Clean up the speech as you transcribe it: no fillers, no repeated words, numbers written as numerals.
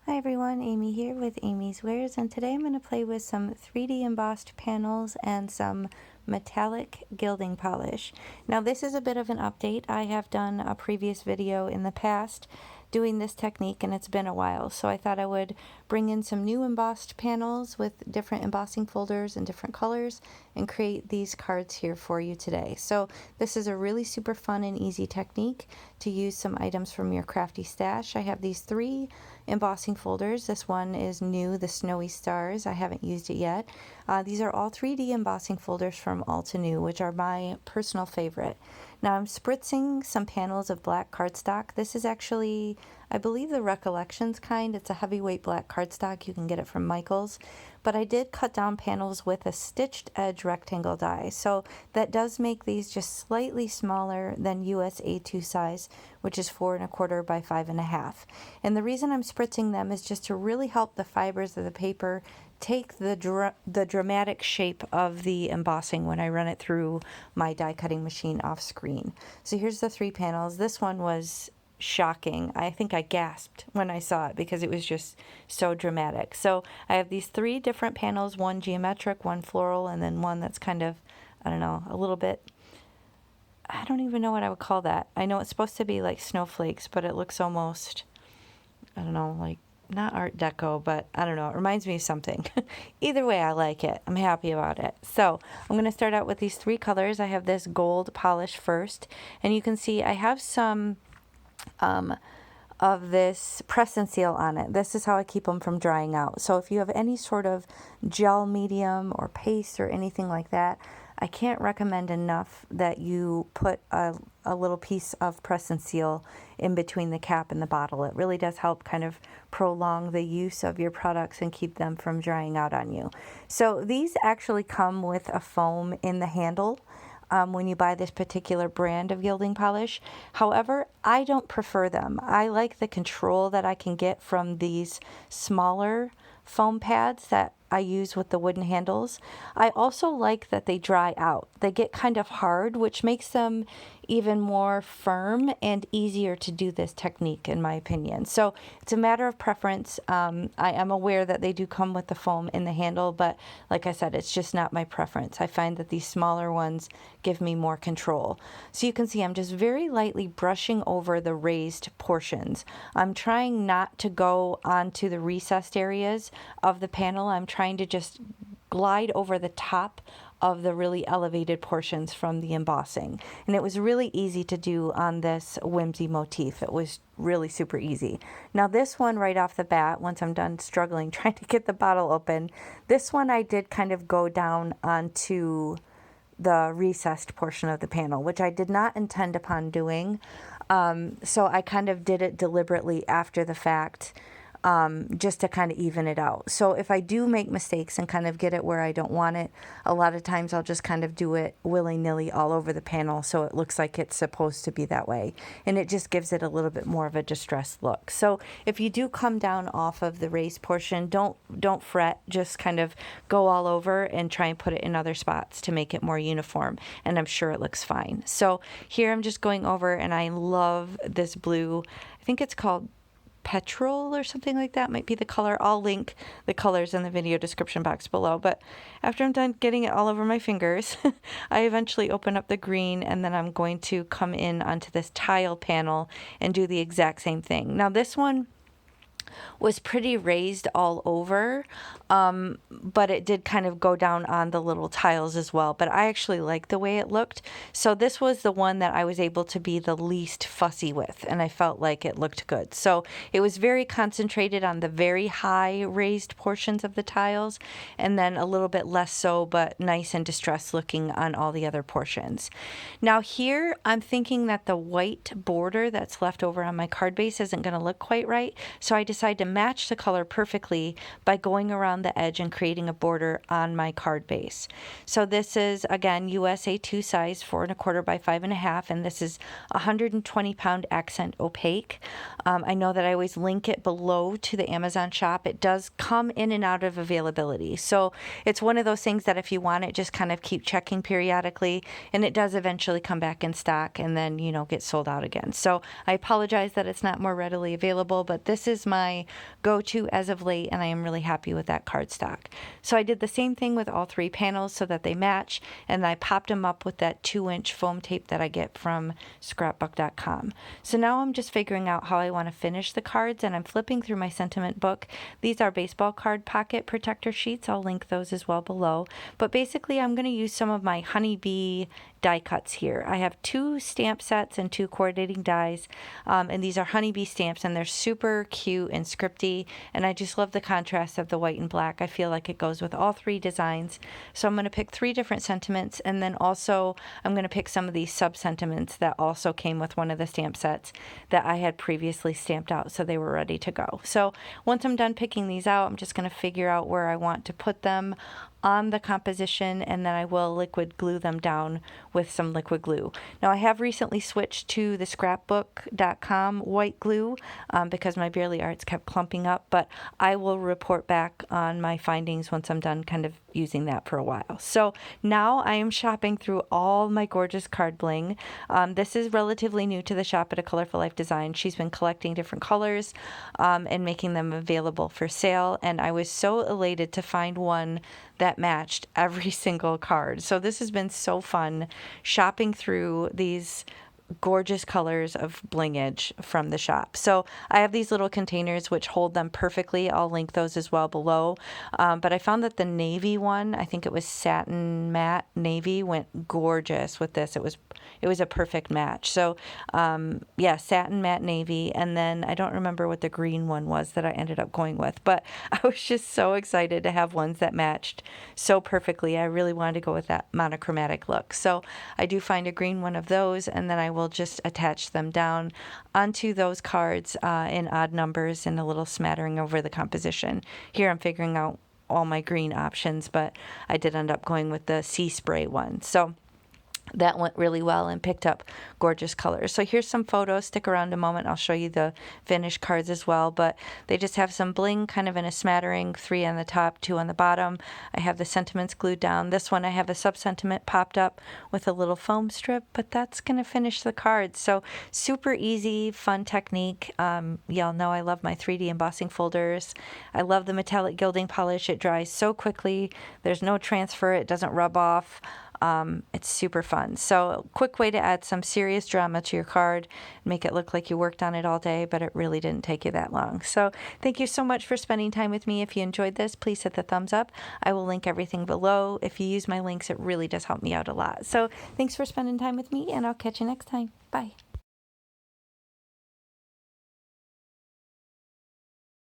Hi everyone, Amy here with amyswares, and today I'm going to play with some 3D embossed panels and some metallic gilding polish. Now this is a bit of an update. I have done a previous video in the past doing this technique and it's been a while, so I thought I would bring in some new embossed panels with different embossing folders and different colors and create these cards here for you today. So this is a really super fun and easy technique to use some items from your crafty stash. I have these 3 embossing folders. This one is new, the Snowy Stars. I haven't used it yet. These are all 3D embossing folders from Altenew, which are my personal favorite. Now I'm spritzing some panels of black cardstock. This is actually, I believe, the Recollections kind. It's a heavyweight black cardstock. You can get it from Michael's. But I did cut down panels with a stitched edge rectangle die. So that does make these just slightly smaller than US A2 size, which is 4 1/4 by 5 1/2. And the reason I'm spritzing them is just to really help the fibers of the paper take the dramatic shape of the embossing when I run it through my die cutting machine off screen. So here's the 3 panels. This one was shocking. I think I gasped when I saw it because it was just so dramatic. So I have these 3 different panels, one geometric, one floral, and then one that's kind of, I don't know, a little bit, I don't even know what I would call that. I know it's supposed to be like snowflakes, but it looks almost, I don't know, like not Art Deco, but I don't know. It reminds me of something. Either way, I like it. I'm happy about it. So I'm going to start out with these 3 colors. I have this gold polish first, and you can see I have some of this press and seal on it. This is how I keep them from drying out. So if you have any sort of gel medium or paste or anything like that, I can't recommend enough that you put a little piece of press and seal in between the cap and the bottle. It really does help kind of prolong the use of your products and keep them from drying out on you. So these actually come with a foam in the handle when you buy this particular brand of gilding polish. However, I don't prefer them. I like the control that I can get from these smaller foam pads that I use with the wooden handles. I also like that they dry out. They get kind of hard, which makes them even more firm and easier to do this technique, in my opinion. So it's a matter of preference. I am aware that they do come with the foam in the handle, but like I said, it's just not my preference. I find that these smaller ones give me more control. So you can see I'm just very lightly brushing over the raised portions. I'm trying not to go onto the recessed areas of the panel. I'm trying to just glide over the top of the really elevated portions from the embossing. And it was really easy to do on this Whimsy Motif. It was really super easy. Now this one right off the bat, once I'm done struggling trying to get the bottle open, this one I did kind of go down onto the recessed portion of the panel, which I did not intend upon doing. So I kind of did it deliberately after the fact, just to kind of even it out. So if I do make mistakes and kind of get it where I don't want it, a lot of times I'll just kind of do it willy-nilly all over the panel so it looks like it's supposed to be that way. And it just gives it a little bit more of a distressed look. So if you do come down off of the raised portion, don't fret, just kind of go all over and try and put it in other spots to make it more uniform. And I'm sure it looks fine. So here I'm just going over, and I love this blue. I think it's called petrol or something like that might be the color. I'll link the colors in the video description box below. But after I'm done getting it all over my fingers, I eventually open up the green, and then I'm going to come in onto this tile panel and do the exact same thing. Now this one was pretty raised all over, but it did kind of go down on the little tiles as well. But I actually liked the way it looked. So this was the one that I was able to be the least fussy with, and I felt like it looked good. So it was very concentrated on the very high raised portions of the tiles, and then a little bit less so, but nice and distressed looking on all the other portions. Now here, I'm thinking that the white border that's left over on my card base isn't going to look quite right. So I decided to match the color perfectly by going around the edge and creating a border on my card base. So this is, again, US A2 size, 4 1/4 by 5 1/2, and this is 120-pound accent opaque. I know that I always link it below to the Amazon shop. It does come in and out of availability. So it's one of those things that if you want it, just kind of keep checking periodically, and it does eventually come back in stock and then, get sold out again. So I apologize that it's not more readily available, but this is my go-to as of late, and I am really happy with that cardstock. So I did the same thing with all 3 panels so that they match, and I popped them up with that 2-inch foam tape that I get from scrapbook.com. So now I'm just figuring out how I want to finish the cards, and I'm flipping through my sentiment book. These are baseball card pocket protector sheets. I'll link those as well below. But basically, I'm going to use some of my honeybee die cuts here. I have 2 stamp sets and 2 coordinating dies, and these are honeybee stamps, and they're super cute and scripty, and I just love the contrast of the white and black. I feel like it goes with all 3 designs. So I'm going to pick 3 different sentiments, and then also I'm going to pick some of these sub-sentiments that also came with one of the stamp sets that I had previously stamped out, so they were ready to go. So once I'm done picking these out, I'm just going to figure out where I want to put them on the composition, and then I will liquid glue them down with some liquid glue. Now, I have recently switched to the scrapbook.com white glue because my Bearly Arts kept clumping up, but I will report back on my findings once I'm done kind of using that for a while. So now I am shopping through all my gorgeous card bling. This is relatively new to the shop at A Colorful Life Design. She's been collecting different colors and making them available for sale, and I was so elated to find one that matched every single card. So this has been so fun shopping through these gorgeous colors of blingage from the shop. So I have these little containers which hold them perfectly. I'll link those as well below. But I found that the navy one, I think it was satin matte navy, went gorgeous with this. It was a perfect match. So yeah, satin matte navy, and then I don't remember what the green one was that I ended up going with, but I was just so excited to have ones that matched so perfectly. I really wanted to go with that monochromatic look. So I do find a green one of those, and then I will just attach them down onto those cards in odd numbers and a little smattering over the composition. Here I'm figuring out all my green options, but I did end up going with the sea spray one. So that went really well and picked up gorgeous colors. So here's some photos. Stick around a moment. I'll show you the finished cards as well. But they just have some bling kind of in a smattering, 3 on the top, 2 on the bottom. I have the sentiments glued down. This one I have a sub-sentiment popped up with a little foam strip, but that's going to finish the cards. So super easy, fun technique. Y'all know I love my 3D embossing folders. I love the metallic gilding polish. It dries so quickly. There's no transfer. It doesn't rub off. It's super fun. So quick way to add some serious drama to your card, make it look like you worked on it all day, but it really didn't take you that long. So thank you so much for spending time with me. If you enjoyed this, please hit the thumbs up. I will link everything below. If you use my links, it really does help me out a lot. So thanks for spending time with me, and I'll catch you next time. Bye.